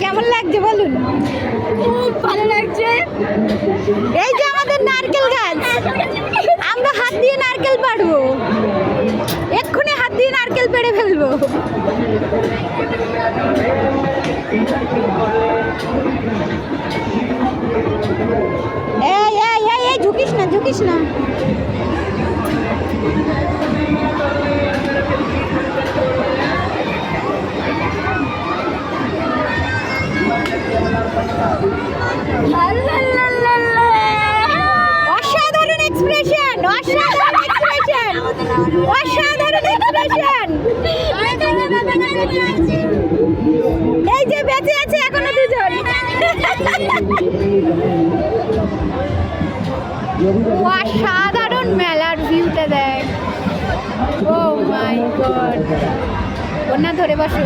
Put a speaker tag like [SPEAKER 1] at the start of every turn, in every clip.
[SPEAKER 1] কেমন লাগছে বলুন? খুব ভালো লাগছে। এই যে আমাদের নারকেল গাছ, আমরা হাত দিয়ে নারকেল পাড়বো, এক্ষুনি হাত দিয়ে নারকেল পেড়ে ফেলবো। এই এই এই এই ঝুঁকিস না, ঝুঁকিস না। অসাধারণ এক্সপ্রেশন, অসাধারণ এক্সপ্রেশন, অসাধারণ এক্সপ্রেশন। এই যে বেঁচে আছে এখনো দুজন। অসাধারণ মেলার ভিউটা দেখ। ও মাই গড, ওনা ধরে বসো।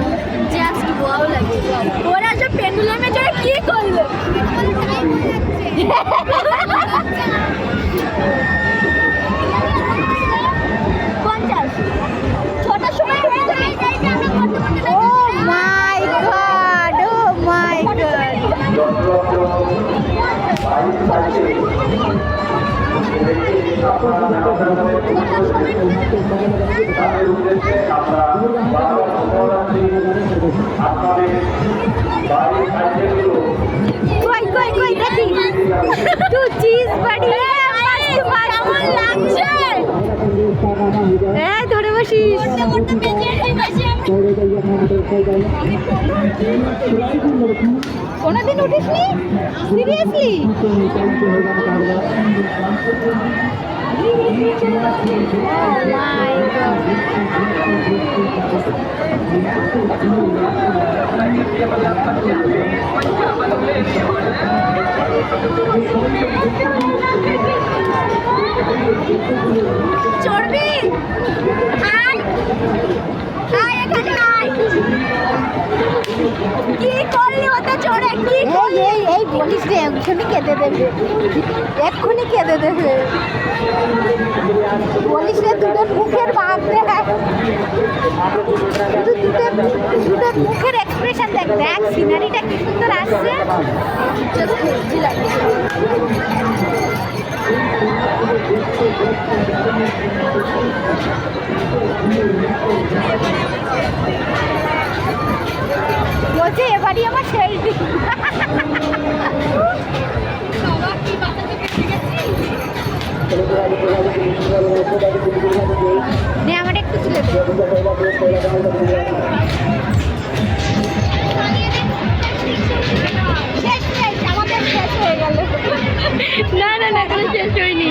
[SPEAKER 1] জাস্ট ওয়াও লাগে। ওরা সব পেন্ডুলামে চড়ে কি করলো? ও মাই গড, ও মাই গড। কই কই কই দেখি তু চিজ বাড়িয়ে মস্ত কেমন লাগছে। এই ধরে বসিস। কোনোদিন উঠিসনি সিরিয়াসলি? Oh my God. চড়বি? আয় আয় এখানে আয়। কি করলি ওতে চড়ে? কি করলি? এই বলিস রে, এক্ষুনি কেঁদে দেবে, এক্ষুনি কেঁদে দেবে। বলিস রে, দুটোর মুখের ভাব দেখ, দুটোর মুখের এক্সপ্রেশন দেখ। দেখ সিনারিটা কি সুন্দর আসছে। বলছে এবারই আমার সেলফি। নে আমার একটু তুলে দে। শেষ শেষ, আমাদের শেষ হয়ে গেল। না না না, কোনো শেষ হয়নি।